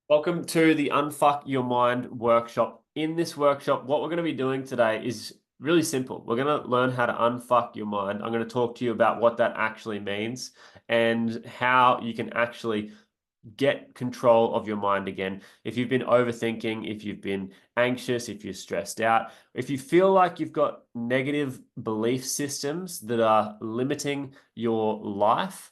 Welcome to the Unfuck Your Mind workshop. In this workshop, what we're going to be doing today is really simple. We're going to learn how to unfuck your mind. I'm going to talk to you about what that actually means and how you can actually get control of your mind again. If you've been overthinking, if you've been anxious, if you're stressed out, if you feel like you've got negative belief systems that are limiting your life,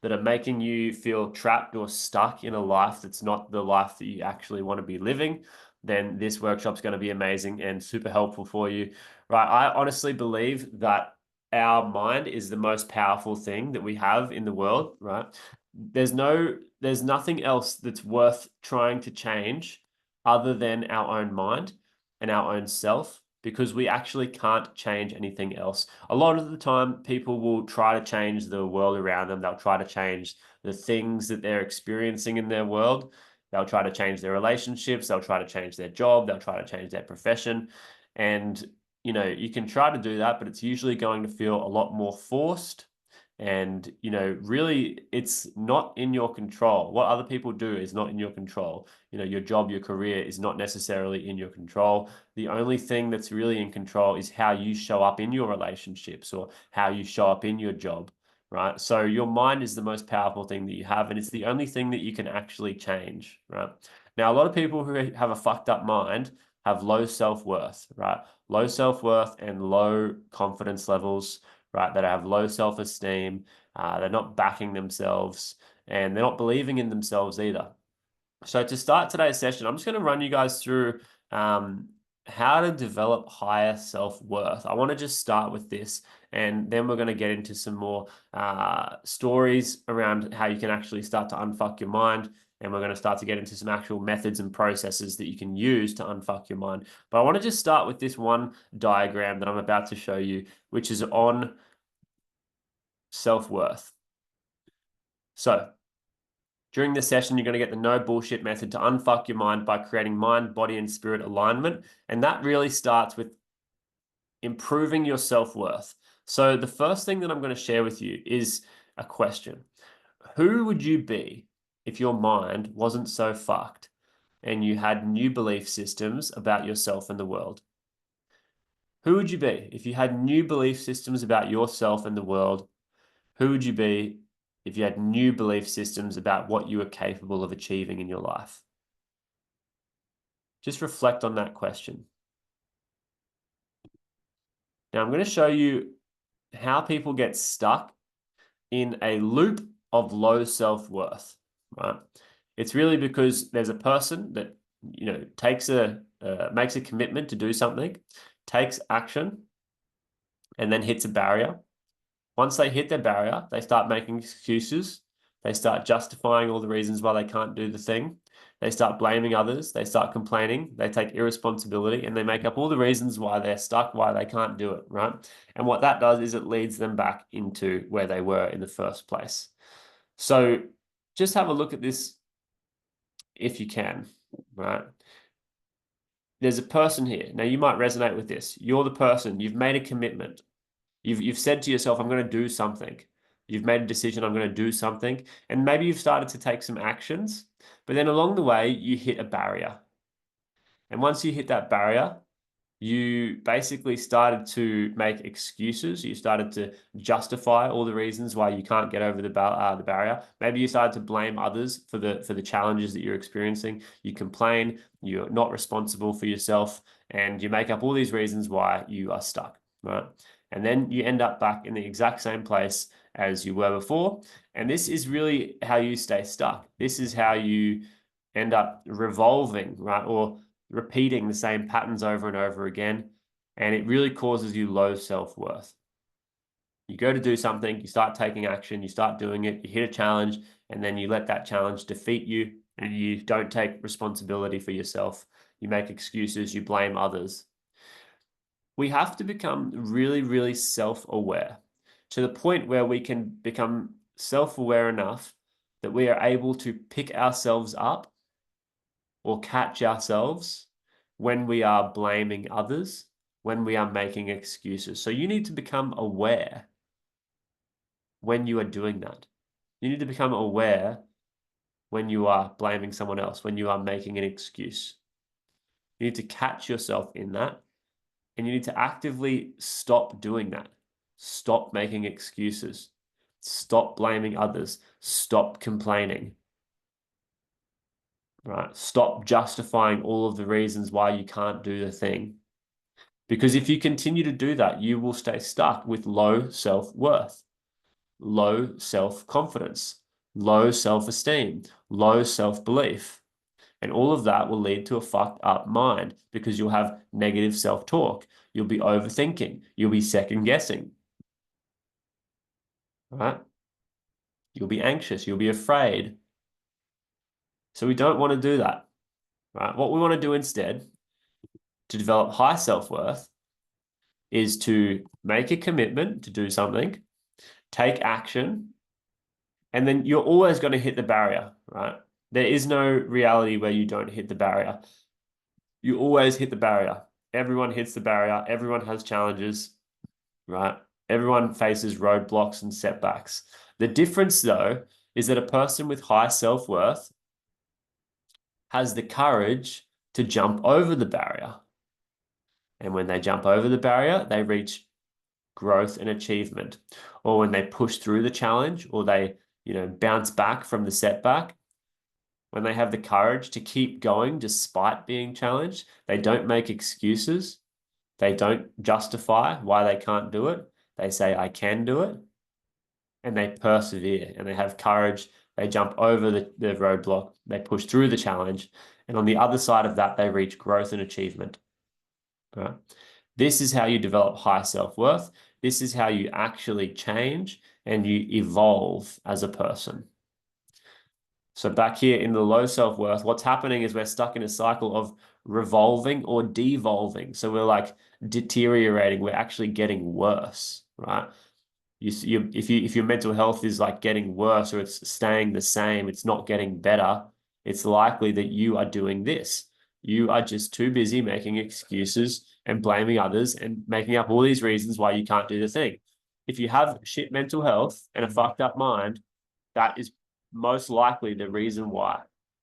that are making you feel trapped or stuck in a life that's not the life that you actually want to be living, then this workshop's going to be amazing and super helpful for you. Right? I honestly believe that our mind is the most powerful thing that we have in the world, right? There's nothing else that's worth trying to change other than our own mind and our own self, because we actually can't change anything else. A lot of the time, people will try to change the world around them. They'll try to change the things that they're experiencing in their world. They'll try to change their relationships. They'll try to change their job. They'll try to change their profession. And, you can try to do that, but it's usually going to feel a lot more forced. And, really, it's not in your control. What other people do is not in your control. Your job, your career is not necessarily in your control. The only thing that's really in control is how you show up in your relationships or how you show up in your job, right? So your mind is the most powerful thing that you have, and it's the only thing that you can actually change, right? Now, a lot of people who have a fucked up mind have low self-worth, right? Low self-worth and low confidence levels, right? That have low self-esteem. They're not backing themselves and they're not believing in themselves either. So to start today's session, I'm just going to run you guys through how to develop higher self-worth. I want to just start with this, and then we're going to get into some more stories around how you can actually start to unfuck your mind. And we're going to start to get into some actual methods and processes that you can use to unfuck your mind. But I want to just start with this one diagram that I'm about to show you, which is on self-worth. So during this session, you're going to get the no bullshit method to unfuck your mind by creating mind, body, and spirit alignment. And that really starts with improving your self-worth. So the first thing that I'm going to share with you is a question. Who would you be if your mind wasn't so fucked and you had new belief systems about yourself and the world? Who would you be if you had new belief systems about yourself and the world? Who would you be if you had new belief systems about what you were capable of achieving in your life? Just reflect on that question. Now, I'm going to show you how people get stuck in a loop of low self-worth, right? It's really because there's a person that, makes a commitment to do something, takes action, and then hits a barrier. Once they hit their barrier, they start making excuses. They start justifying all the reasons why they can't do the thing. They start blaming others. They start complaining. They take irresponsibility and they make up all the reasons why they're stuck, why they can't do it, right? And what that does is it leads them back into where they were in the first place. So just have a look at this if you can, right? There's a person here. Now you might resonate with this. You're the person. You've made a commitment. You've said to yourself, I'm going to do something. You've made a decision, I'm going to do something. And maybe you've started to take some actions, but then along the way, you hit a barrier. And once you hit that barrier, you basically started to make excuses. You started to justify all the reasons why you can't get over the barrier. Maybe you started to blame others for the challenges that you're experiencing. You complain, you're not responsible for yourself, and you make up all these reasons why you are stuck, right? And then you end up back in the exact same place as you were before. And this is really how you stay stuck. This is how you end up revolving, right? Or repeating the same patterns over and over again. And it really causes you low self-worth. You go to do something, you start taking action, you start doing it, you hit a challenge, and then you let that challenge defeat you and you don't take responsibility for yourself. You make excuses, you blame others. We have to become really, really self-aware to the point where we can become self-aware enough that we are able to pick ourselves up or catch ourselves when we are blaming others, when we are making excuses. So you need to become aware when you are doing that. You need to become aware when you are blaming someone else, when you are making an excuse. You need to catch yourself in that, and you need to actively stop doing that. Stop making excuses. Stop blaming others. Stop complaining. Right? Stop justifying all of the reasons why you can't do the thing. Because if you continue to do that, you will stay stuck with low self-worth, low self-confidence, low self-esteem, low self-belief. And all of that will lead to a fucked up mind because you'll have negative self-talk. You'll be overthinking. You'll be second guessing. Right? You'll be anxious. You'll be afraid. So we don't want to do that. Right? What we want to do instead to develop high self-worth is to make a commitment to do something, take action, and then you're always going to hit the barrier, right? There is no reality where you don't hit the barrier. You always hit the barrier. Everyone hits the barrier. Everyone has challenges, right? Everyone faces roadblocks and setbacks. The difference, though, is that a person with high self-worth has the courage to jump over the barrier. And when they jump over the barrier, they reach growth and achievement. Or when they push through the challenge, or they, bounce back from the setback, when they have the courage to keep going despite being challenged, they don't make excuses. They don't justify why they can't do it. They say, I can do it. And they persevere and they have courage. They jump over the roadblock. They push through the challenge. And on the other side of that, they reach growth and achievement. Right? This is how you develop high self-worth. This is how you actually change and you evolve as a person. So back here in the low self-worth, what's happening is we're stuck in a cycle of revolving or devolving. So we're like deteriorating. We're actually getting worse, right? If your mental health is like getting worse or it's staying the same, it's not getting better, it's likely that you are doing this. You are just too busy making excuses and blaming others and making up all these reasons why you can't do the thing. If you have shit mental health and a fucked up mind, that is most likely the reason why,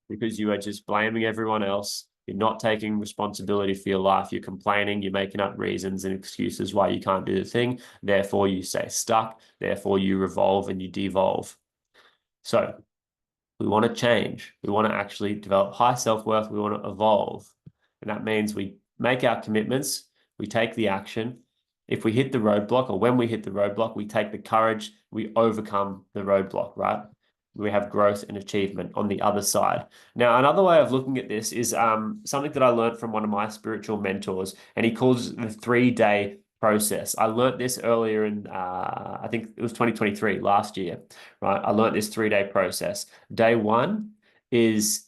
because you are just blaming everyone else. You're not taking responsibility for your life. You're complaining. You're making up reasons and excuses why you can't do the thing. Therefore, you stay stuck. Therefore, you revolve and you devolve. So we want to change. We want to actually develop high self-worth. We want to evolve. And that means we make our commitments. We take the action. If we hit the roadblock, or when we hit the roadblock, we take the courage. We overcome the roadblock, right? We have growth and achievement on the other side. Now, another way of looking at this is something that I learned from one of my spiritual mentors, and he calls it the 3-day process. I learned this earlier in, I think it was 2023, last year, right? I learned this 3-day process. Day 1 is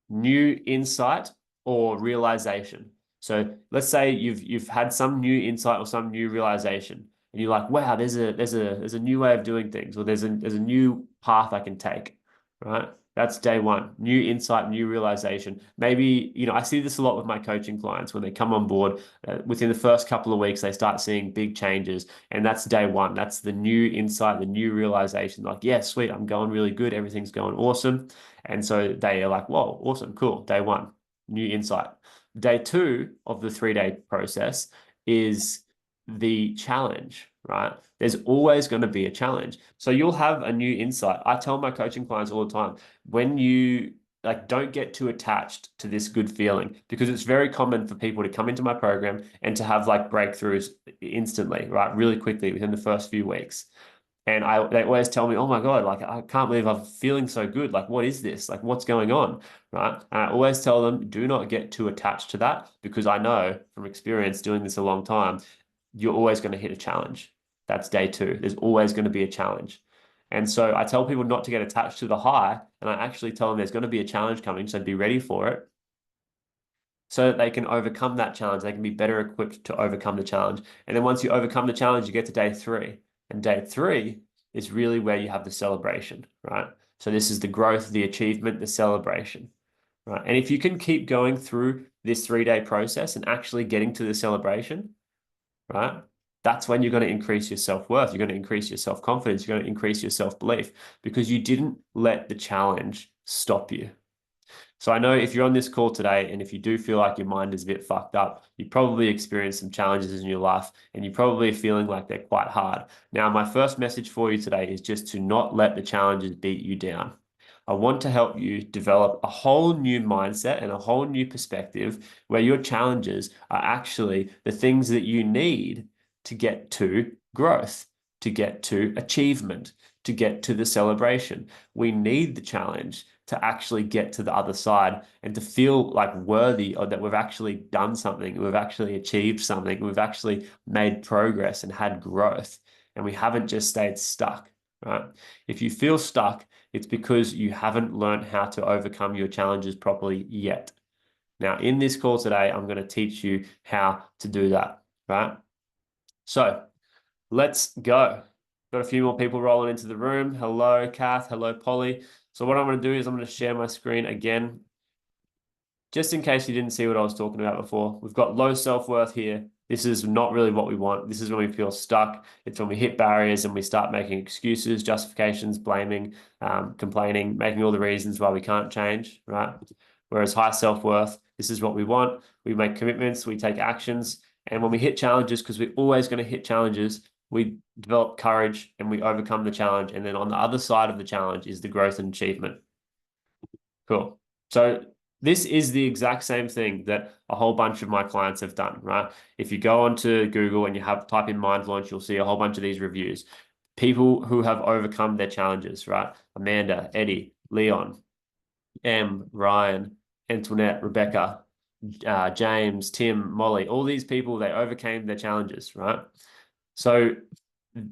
new insight or realization. So let's say you've had some new insight or some new realization, and you're like, wow, there's a new way of doing things, or there's a new path I can take, right? That's day 1, new insight, new realization. Maybe, I see this a lot with my coaching clients when they come on board. Within the first couple of weeks, they start seeing big changes, and that's day 1. That's the new insight, the new realization. Like, yeah, sweet, I'm going really good. Everything's going awesome. And so they are like, whoa, awesome, cool. Day 1, new insight. Day 2 of the 3-day process is the challenge, right? There's always going to be a challenge. So you'll have a new insight. I tell my coaching clients all the time, when you don't get too attached to this good feeling, because it's very common for people to come into my program and to have breakthroughs instantly, right? Really quickly within the first few weeks. And they always tell me, oh my God, I can't believe I'm feeling so good. What is this? What's going on? Right. And I always tell them, do not get too attached to that, because I know from experience doing this a long time, you're always going to hit a challenge. That's day 2. There's always going to be a challenge. And so I tell people not to get attached to the high. And I actually tell them there's going to be a challenge coming. So be ready for it, so that they can overcome that challenge. They can be better equipped to overcome the challenge. And then once you overcome the challenge, you get to day 3. And day 3 is really where you have the celebration, right? So this is the growth, the achievement, the celebration, right? And if you can keep going through this 3-day process and actually getting to the celebration, right? That's when you're going to increase your self-worth. You're going to increase your self-confidence. You're going to increase your self-belief, because you didn't let the challenge stop you. So I know if you're on this call today and if you do feel like your mind is a bit fucked up, you probably experienced some challenges in your life and you're probably feeling like they're quite hard. Now, my first message for you today is just to not let the challenges beat you down. I want to help you develop a whole new mindset and a whole new perspective where your challenges are actually the things that you need to get to growth, to get to achievement, to get to the celebration. We need the challenge to actually get to the other side and to feel like worthy or that we've actually done something, we've actually achieved something, we've actually made progress and had growth, and we haven't just stayed stuck, right? If you feel stuck, it's because you haven't learned how to overcome your challenges properly yet. Now, in this call today, I'm going to teach you how to do that, right? So let's go. Got a few more people rolling into the room. Hello, Kath. Hello, Polly. So what I'm going to do is I'm going to share my screen again, just in case you didn't see what I was talking about before. We've got low self-worth here. This is not really what we want. This is when we feel stuck. It's when we hit barriers and we start making excuses, justifications, blaming, complaining, making all the reasons why we can't change, right? Whereas high self-worth, this is what we want. We make commitments, we take actions. And when we hit challenges, because we're always going to hit challenges, we develop courage and we overcome the challenge. And then on the other side of the challenge is the growth and achievement. Cool. So this is the exact same thing that a whole bunch of my clients have done, right? If you go onto Google and you have type in Mind Launch, you'll see a whole bunch of these reviews. People who have overcome their challenges, right? Amanda, Eddie, Leon, M, Ryan, Antoinette, Rebecca, James, Tim, Molly, all these people, they overcame their challenges, right? So it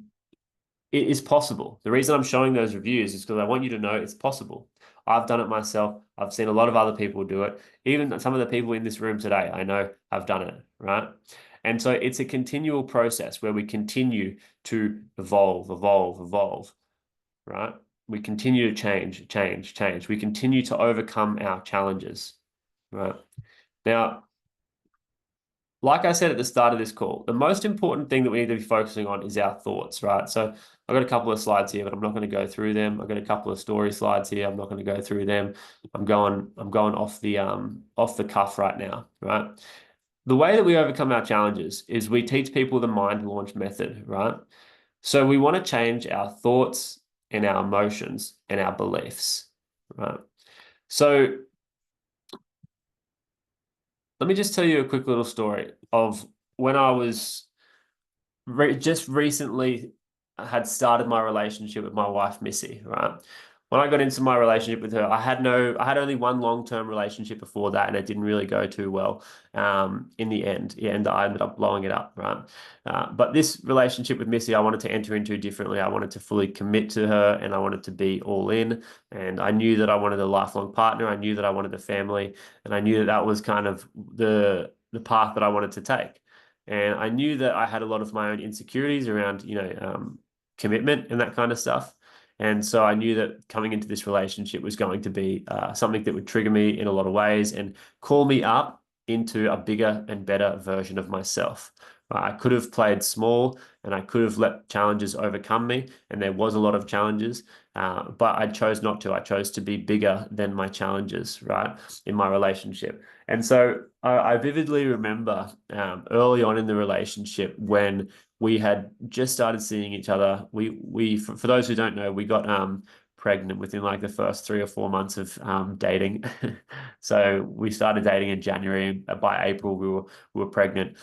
is possible. The reason I'm showing those reviews is because I want you to know it's possible. I've done it myself. I've seen a lot of other people do it. Even some of the people in this room today, I know have done it, right? And so it's a continual process where we continue to evolve, right? We continue to change. We continue to overcome our challenges, right? Now, like I said at the start of this call, the most important thing that we need to be focusing on is our thoughts, right? So I've got a couple of slides here, but I'm not going to go through them. I've got a couple of story slides here. I'm not going to go through them. I'm going off the cuff right now, right? The way that we overcome our challenges is we teach people the mind launch method, right? So we want to change our thoughts and our emotions and our beliefs, right? So let me just tell you a quick little story of when I was just recently had started my relationship with my wife, Missy, right? When I got into my relationship with her, I had only one long-term relationship before that, and it didn't really go too well in the end. Yeah, and I ended up blowing it up, right? But this relationship with Missy, I wanted to enter into differently. I wanted to fully commit to her, and I wanted to be all in. And I knew that I wanted a lifelong partner. I knew that I wanted a family, and I knew that that was kind of the path that I wanted to take. And I knew that I had a lot of my own insecurities around, commitment and that kind of stuff. And so I knew that coming into this relationship was going to be something that would trigger me in a lot of ways and call me up into a bigger and better version of myself. I could have played small and I could have let challenges overcome me, and there was a lot of challenges, but I chose not to. I chose to be bigger than my challenges, right, in my relationship. And so I vividly remember early on in the relationship when we had just started seeing each other. We for those who don't know, we got pregnant within like the first 3 or 4 months of dating. So we started dating in January, and by April we were pregnant.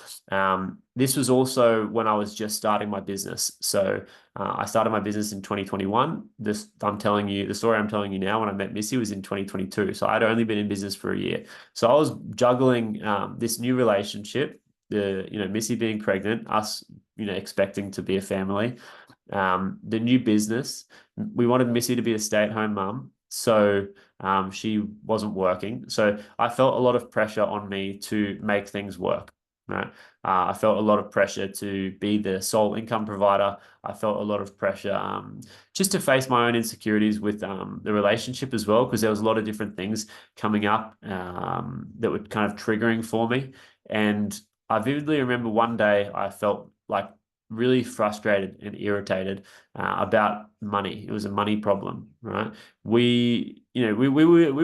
This was also when I was just starting my business. So I started my business in 2021. The story I'm telling you now when I met Missy was in 2022. So I'd only been in business for a year. So I was juggling this new relationship, Missy being pregnant, us, expecting to be a family, the new business. We wanted Missy to be a stay-at-home mum, so she wasn't working. So I felt a lot of pressure on me to make things work. Right. I felt a lot of pressure to be the sole income provider. I felt a lot of pressure just to face my own insecurities with the relationship as well, because there was a lot of different things coming up that were kind of triggering for me. And I vividly remember one day I felt like really frustrated and irritated about money. It was a money problem, right? we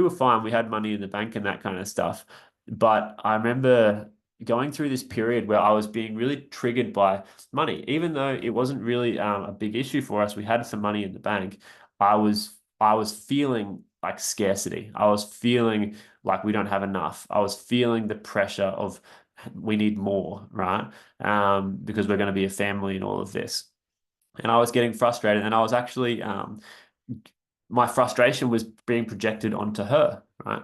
were fine. We had money in the bank and that kind of stuff. But I remember going through this period where I was being really triggered by money, even though it wasn't really a big issue for us. We had some money in the bank. I was feeling like scarcity. I was feeling like we don't have enough. I was feeling the pressure of we need more, right? Because we're going to be a family and all of this. And I was getting frustrated, and I was actually my frustration was being projected onto her, right?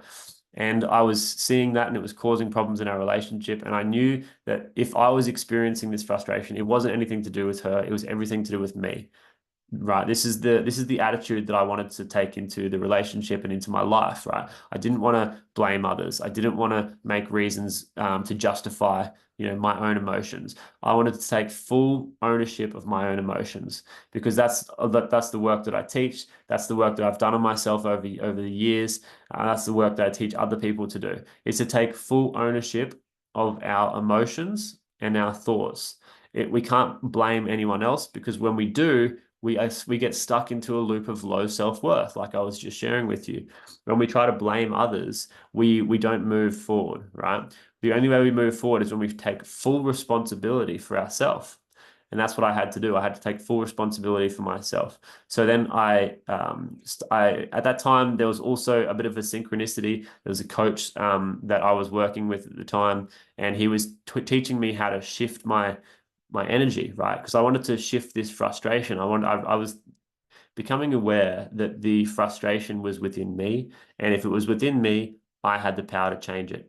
And I was seeing that, and it was causing problems in our relationship. And I knew that if I was experiencing this frustration, it wasn't anything to do with her, it was everything to do with me. Right. This is the attitude that I wanted to take into the relationship and into my life, right? I didn't want to blame others. I didn't want to make reasons to justify, my own emotions. I wanted to take full ownership of my own emotions because that's the work that I teach. That's the work that I've done on myself over the years. That's the work that I teach other people to do. Is to take full ownership of our emotions and our thoughts. We can't blame anyone else because when we do, we get stuck into a loop of low self-worth, like I was just sharing with you. When we try to blame others, we don't move forward, right? The only way we move forward is when we take full responsibility for ourselves. And that's what I had to do. I had to take full responsibility for myself. So then I at that time there was also a bit of a synchronicity. There was a coach that I was working with at the time, and he was teaching me how to shift my energy, right? Because I wanted to shift this frustration. I was becoming aware that the frustration was within me, and if it was within me, I had the power to change it.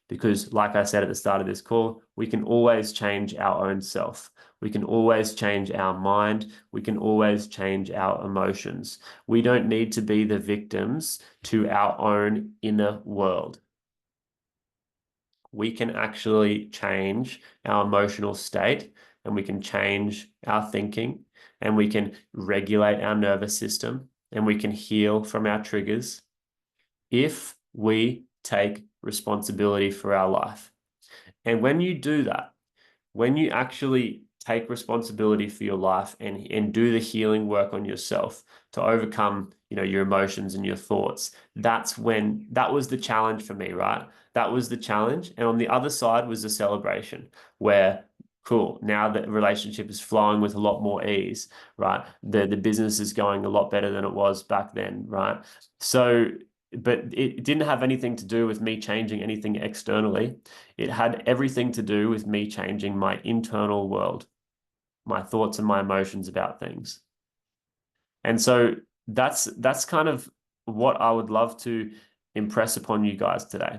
Because, like I said at the start of this call, we can always change our own self. We can always change our mind. We can always change our emotions. We don't need to be the victims to our own inner world. We can actually change our emotional state, and we can change our thinking, and we can regulate our nervous system, and we can heal from our triggers if we take responsibility for our life. And when you do that, when you actually take responsibility for your life and do the healing work on yourself to overcome, your emotions and your thoughts, that was the challenge for me, right? That was the challenge. And on the other side was the celebration where cool, now the relationship is flowing with a lot more ease, right? The business is going a lot better than it was back then, right? So but it didn't have anything to do with me changing anything externally. It had everything to do with me changing my internal world, my thoughts and my emotions about things. And so that's kind of what I would love to impress upon you guys today.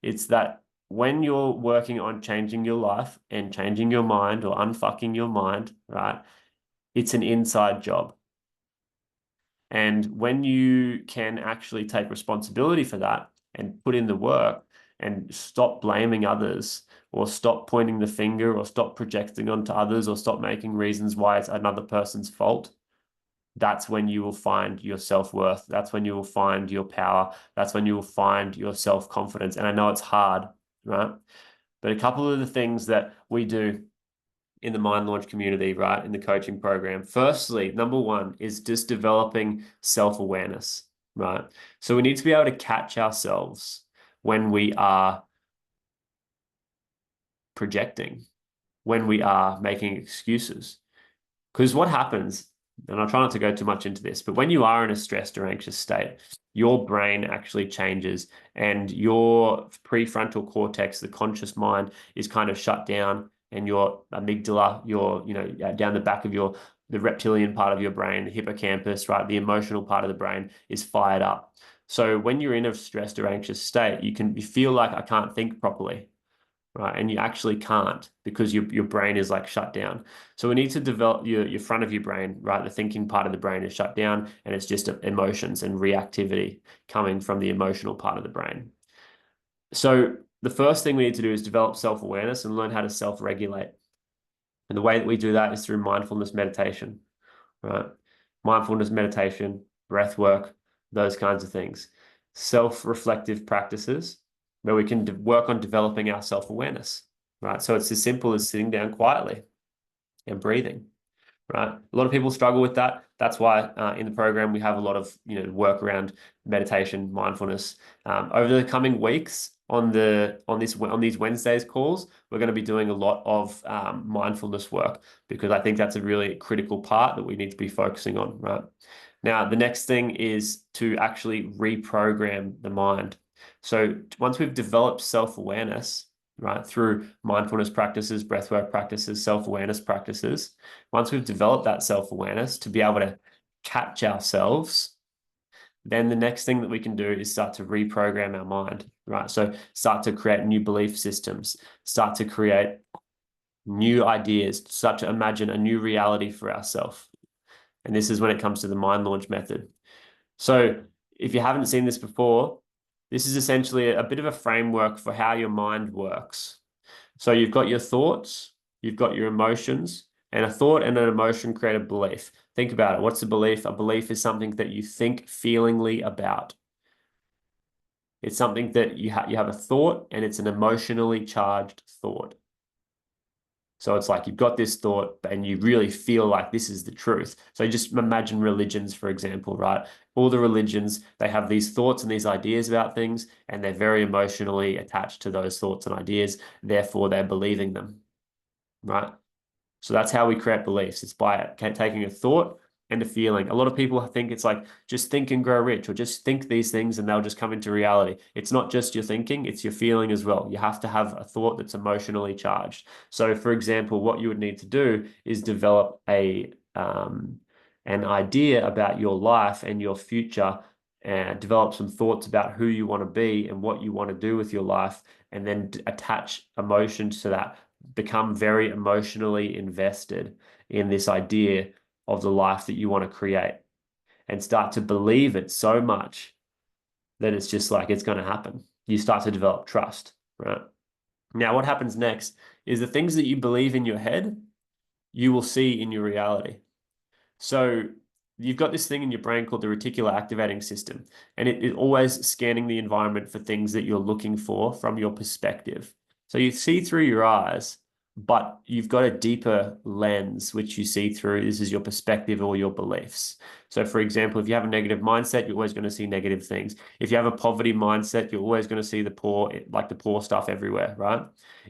It's that when you're working on changing your life and changing your mind or unfucking your mind, right? It's an inside job. And when you can actually take responsibility for that and put in the work and stop blaming others or stop pointing the finger or stop projecting onto others or stop making reasons why it's another person's fault, that's when you will find your self-worth. That's when you will find your power. That's when you will find your self-confidence. And I know it's hard, right? But a couple of the things that we do in the Mind Launch community, right, in the coaching program. Firstly, number one is just developing self-awareness, right? So we need to be able to catch ourselves when we are projecting, when we are making excuses. Because what happens, and I'll try not to go too much into this, but when you are in a stressed or anxious state, your brain actually changes and your prefrontal cortex, the conscious mind, is kind of shut down, and your amygdala, down the back of the reptilian part of your brain, the hippocampus, right, the emotional part of the brain is fired up. So when you're in a stressed or anxious state, you feel like I can't think properly, right? And you actually can't because your brain is like shut down. So we need to develop your front of your brain, right? The thinking part of the brain is shut down, and it's just emotions and reactivity coming from the emotional part of the brain. So the first thing we need to do is develop self-awareness and learn how to self-regulate. And the way that we do that is through mindfulness meditation, right? Mindfulness meditation, breath work, those kinds of things. Self-reflective practices where we can work on developing our self-awareness, right? So it's as simple as sitting down quietly and breathing. right? A lot of people struggle with that. That's why in the program we have a lot of work around meditation, mindfulness. Over the coming weeks on these Wednesdays calls, we're going to be doing a lot of mindfulness work because I think that's a really critical part that we need to be focusing on, right? Now, the next thing is to actually reprogram the mind. So once we've developed self-awareness, right, through mindfulness practices, breathwork practices, self-awareness practices, once we've developed that self-awareness to be able to catch ourselves, then the next thing that we can do is start to reprogram our mind, right? So start to create new belief systems, start to create new ideas, start to imagine a new reality for ourselves. And this is when it comes to the mind launch method. So if you haven't seen this before, this is essentially a bit of a framework for how your mind works. So you've got your thoughts, you've got your emotions, and a thought and an emotion create a belief. Think about it. What's a belief? A belief is something that you think feelingly about. It's something that you have a thought and it's an emotionally charged thought. So it's like you've got this thought and you really feel like this is the truth. So just imagine religions, for example, right? All the religions, they have these thoughts and these ideas about things, and they're very emotionally attached to those thoughts and ideas. Therefore, they're believing them, right? So that's how we create beliefs. It's by taking a thought and a feeling. A lot of people think it's like just think and grow rich, or just think these things and they'll just come into reality. It's not just your thinking, it's your feeling as well. You have to have a thought that's emotionally charged. So, for example, what you would need to do is develop an idea about your life and your future, and develop some thoughts about who you want to be and what you want to do with your life, and then attach emotions to that. Become very emotionally invested in this idea of the life that you want to create, and start to believe it so much that it's just like it's going to happen. You start to develop trust, right? Now, what happens next is the things that you believe in your head, you will see in your reality. So you've got this thing in your brain called the reticular activating system, and it is always scanning the environment for things that you're looking for from your perspective. So you see through your eyes, but you've got a deeper lens which you see through. This is your perspective or your beliefs. So, for example, if you have a negative mindset, you're always going to see negative things. If you have a poverty mindset, you're always going to see the poor, like the poor stuff everywhere, right?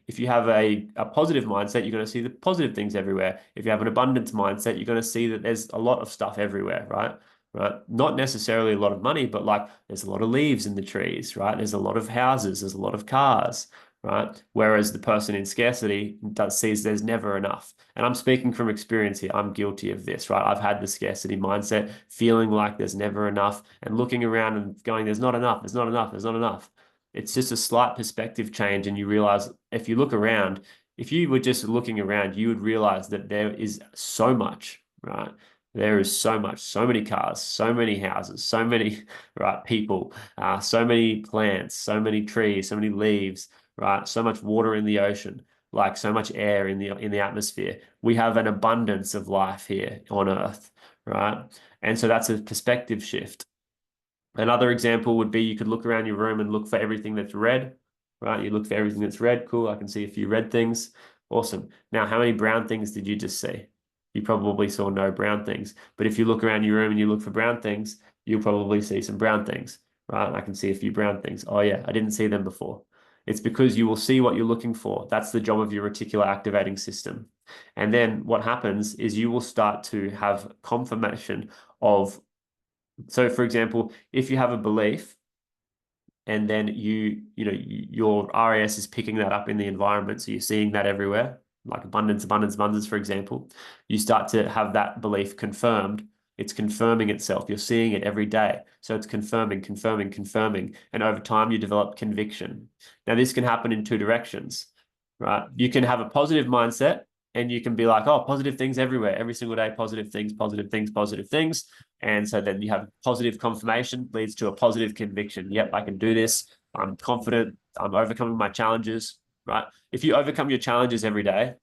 If you have a positive mindset, you're going to see the positive things everywhere. If you have an abundance mindset, you're going to see that there's a lot of stuff everywhere, right? Right. Not necessarily a lot of money, but like there's a lot of leaves in the trees, right? There's a lot of houses, there's a lot of cars, right? Whereas the person in scarcity sees there's never enough. And I'm speaking from experience here. I'm guilty of this, right? I've had the scarcity mindset, feeling like there's never enough, and looking around and going, there's not enough, there's not enough, there's not enough. It's just a slight perspective change, and you realize if you look around, if you were just looking around, you would realize that there is so much, right? There is so much, so many cars, so many houses, so many right people, so many plants, so many trees, so many leaves, right? So much water in the ocean, like so much air in the atmosphere. We have an abundance of life here on Earth, right? And so that's a perspective shift. Another example would be you could look around your room and look for everything that's red, right? You look for everything that's red. Cool. I can see a few red things. Awesome. Now, how many brown things did you just see? You probably saw no brown things. But if you look around your room and you look for brown things, you'll probably see some brown things, right? I can see a few brown things. Oh, yeah, I didn't see them before. It's because you will see what you're looking for. That's the job of your reticular activating system. And then what happens is you will start to have confirmation of, so for example, if you have a belief and then your RAS is picking that up in the environment, so you're seeing that everywhere, like abundance, abundance, abundance, for example, you start to have that belief confirmed. It's confirming itself. You're seeing it every day. So it's confirming, confirming, confirming. And over time, you develop conviction. Now, this can happen in two directions, right? You can have a positive mindset and you can be like, oh, positive things everywhere, every single day, positive things, positive things, positive things. And so then you have positive confirmation leads to a positive conviction. Yep, I can do this. I'm confident. I'm overcoming my challenges, right? If you overcome your challenges every day,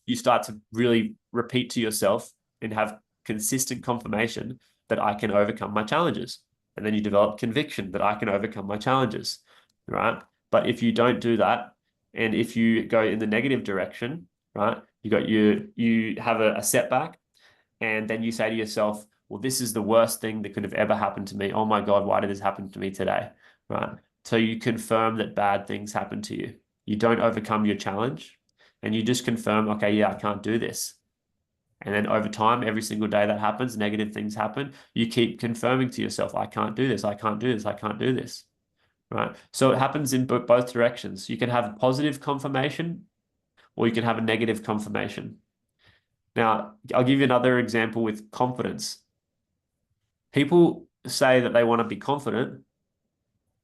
you start to really repeat to yourself and have consistent confirmation that I can overcome my challenges. And then you develop conviction that I can overcome my challenges, right? But if you don't do that, and if you go in the negative direction, right, You have a setback, and then you say to yourself, well, this is the worst thing that could have ever happened to me. Oh my God, why did this happen to me today? Right. So you confirm that bad things happen to you. You don't overcome your challenge, and you just confirm, okay, yeah, I can't do this. And then over time, every single day that happens, negative things happen. You keep confirming to yourself, I can't do this. I can't do this. I can't do this. Right. So it happens in both directions. You can have positive confirmation or you can have a negative confirmation. Now, I'll give you another example with confidence. People say that they want to be confident,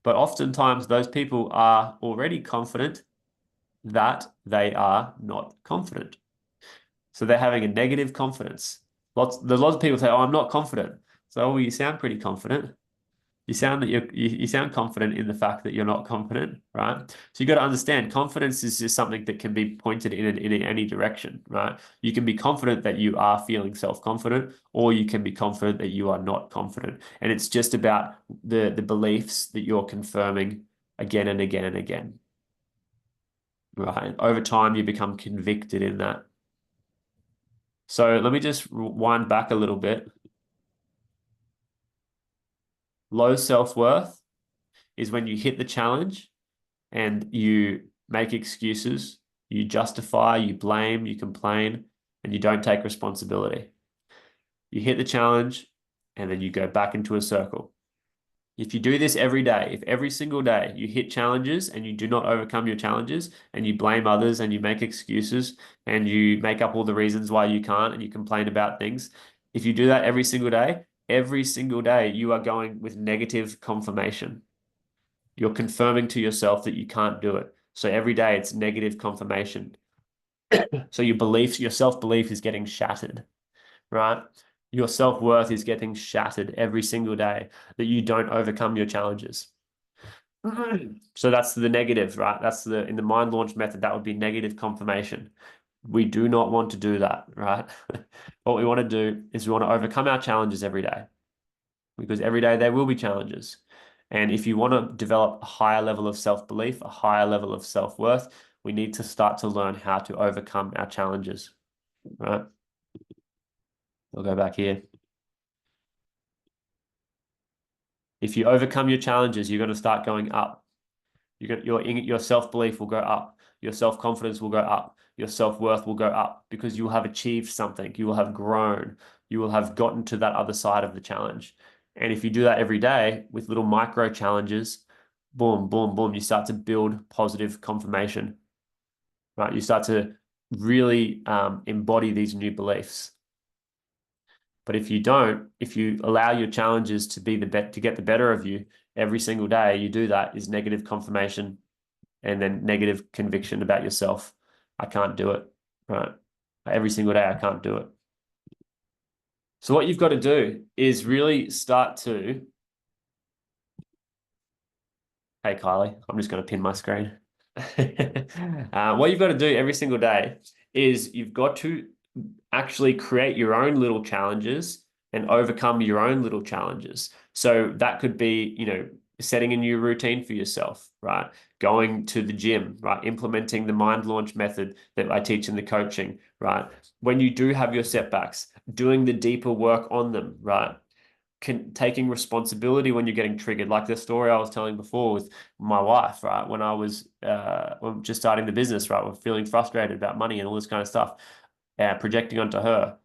but oftentimes those people are already confident that they are not confident. So they're having a negative confidence. There's lots of people say, "Oh, I'm not confident." So, oh, well, you sound pretty confident. You sound confident in the fact that you're not confident, right? So you got to understand confidence is just something that can be pointed in any direction, right? You can be confident that you are feeling self-confident, or you can be confident that you are not confident. And it's just about the beliefs that you're confirming again and again and again. Right. Over time, you become convicted in that. So let me just wind back a little bit. Low self-worth is when you hit the challenge and you make excuses, you justify, you blame, you complain, and you don't take responsibility. You hit the challenge and then you go back into a circle. If you do this every day, if every single day you hit challenges and you do not overcome your challenges and you blame others and you make excuses and you make up all the reasons why you can't and you complain about things, if you do that every single day you are going with negative confirmation. You're confirming to yourself that you can't do it. So every day it's negative confirmation. So your self-belief is getting shattered, right? Your self-worth is getting shattered every single day that you don't overcome your challenges. So that's the negative, right? In the mind launch method, that would be negative confirmation. We do not want to do that, right? What we want to do is we want to overcome our challenges every day because every day there will be challenges. And if you want to develop a higher level of self-belief, a higher level of self-worth, we need to start to learn how to overcome our challenges, right? We'll go back here. If you overcome your challenges, you're going to start going up. Your self-belief will go up. Your self-confidence will go up. Your self-worth will go up because you will have achieved something. You will have grown. You will have gotten to that other side of the challenge. And if you do that every day with little micro challenges, boom, boom, boom, you start to build positive confirmation, right? You start to really embody these new beliefs. But if you don't, if you allow your challenges to be to get the better of you every single day, you do that is negative confirmation and then negative conviction about yourself. I can't do it, right? Every single day, I can't do it. So what you've got to do is really start to, hey, Kylie, I'm just going to pin my screen. What you've got to do every single day is you've got to actually create your own little challenges and overcome your own little challenges. So that could be, setting a new routine for yourself, right? Going to the gym, right? Implementing the mind launch method that I teach in the coaching, right? When you do have your setbacks, doing the deeper work on them, right? Taking responsibility when you're getting triggered, like the story I was telling before with my wife, right? When I was just starting the business, right? We're feeling frustrated about money and all this kind of stuff, projecting onto her.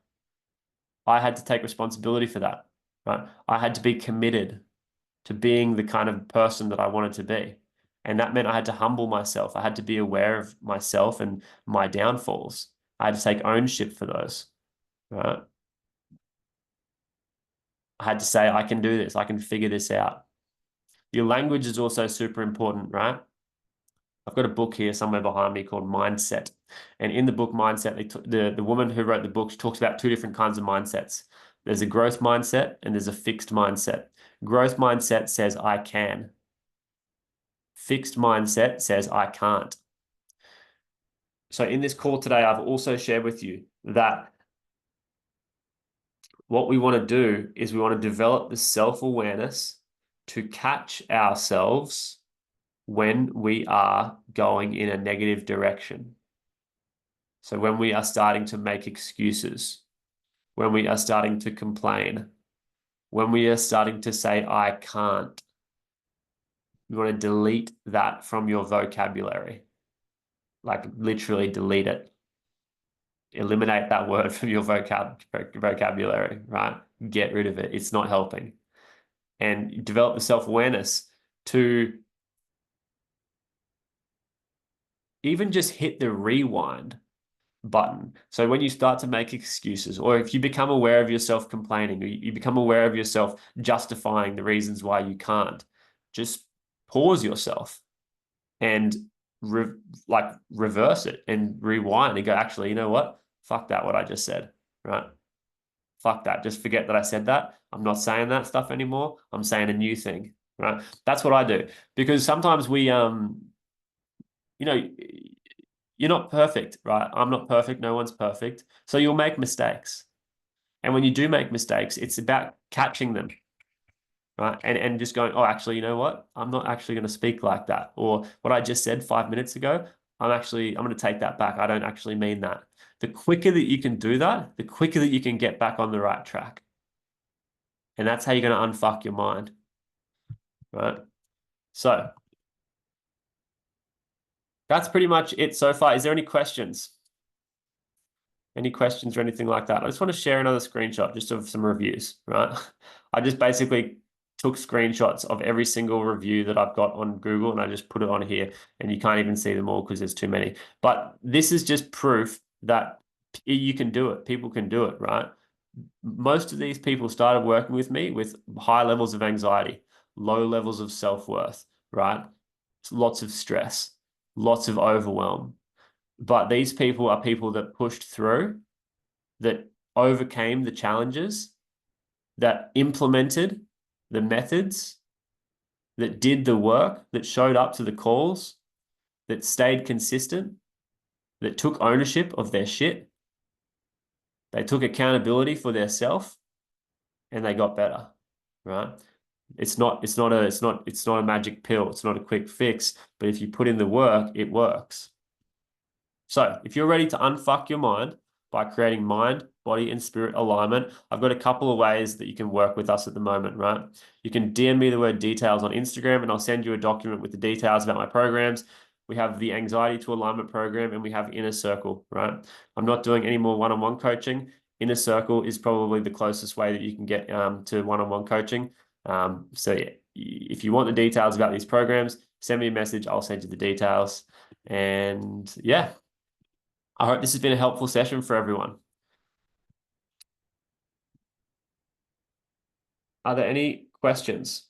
I had to take responsibility for that, right? I had to be committed to being the kind of person that I wanted to be. And that meant I had to humble myself. I had to be aware of myself and my downfalls. I had to take ownership for those, right? I had to say, I can do this. I can figure this out. Your language is also super important, right? I've got a book here somewhere behind me called Mindset. And in the book Mindset, the woman who wrote the book talks about two different kinds of mindsets. There's a growth mindset and there's a fixed mindset. Growth mindset says, I can. Fixed mindset says, I can't. So in this call today, I've also shared with you that what we want to do is we want to develop the self-awareness to catch ourselves when we are going in a negative direction. So when we are starting to make excuses, when we are starting to complain, when we are starting to say, I can't, you want to delete that from your vocabulary. Like literally delete it. Eliminate that word from your vocabulary, right? Get rid of it. It's not helping. And develop the self-awareness to even just hit the rewind button. So when you start to make excuses, or if you become aware of yourself complaining, or you become aware of yourself justifying the reasons why you can't, just pause yourself and reverse it and rewind and go, actually, you know what? Fuck that, what I just said, right? Fuck that. Just forget that I said that. I'm not saying that stuff anymore. I'm saying a new thing, right? That's what I do. Because sometimes we, you know, you're not perfect, right? I'm not perfect. No one's perfect. So you'll make mistakes. And when you do make mistakes, it's about catching them, right? And just going, oh, actually, you know what? I'm not actually going to speak like that. Or what I just said 5 minutes ago, I'm going to take that back. I don't actually mean that. The quicker that you can do that, the quicker that you can get back on the right track. And that's how you're going to unfuck your mind, right? So that's pretty much it so far. Is there any questions? Any questions or anything like that? I just want to share another screenshot just of some reviews, right? I just basically took screenshots of every single review that I've got on Google and I just put it on here, and you can't even see them all because there's too many. But this is just proof that you can do it. People can do it, right? Most of these people started working with me with high levels of anxiety, low levels of self-worth, right? Lots of stress, lots of overwhelm. But these people are people that pushed through, that overcame the challenges, that implemented the methods, that did the work, that showed up to the calls, that stayed consistent, that took ownership of their shit. They took accountability for their self and they got better, right? It's not a magic pill. It's not a quick fix, but if you put in the work, it works. So if you're ready to unfuck your mind by creating mind, body, and spirit alignment, I've got a couple of ways that you can work with us at the moment, right? You can DM me the word details on Instagram and I'll send you a document with the details about my programs. We have the Anxiety to Alignment program and we have Inner Circle, right? I'm not doing any more one-on-one coaching. Inner Circle is probably the closest way that you can get to one-on-one coaching. So yeah, if you want the details about these programs, send me a message. I'll send you the details. And yeah, I hope this has been a helpful session for everyone. Are there any questions?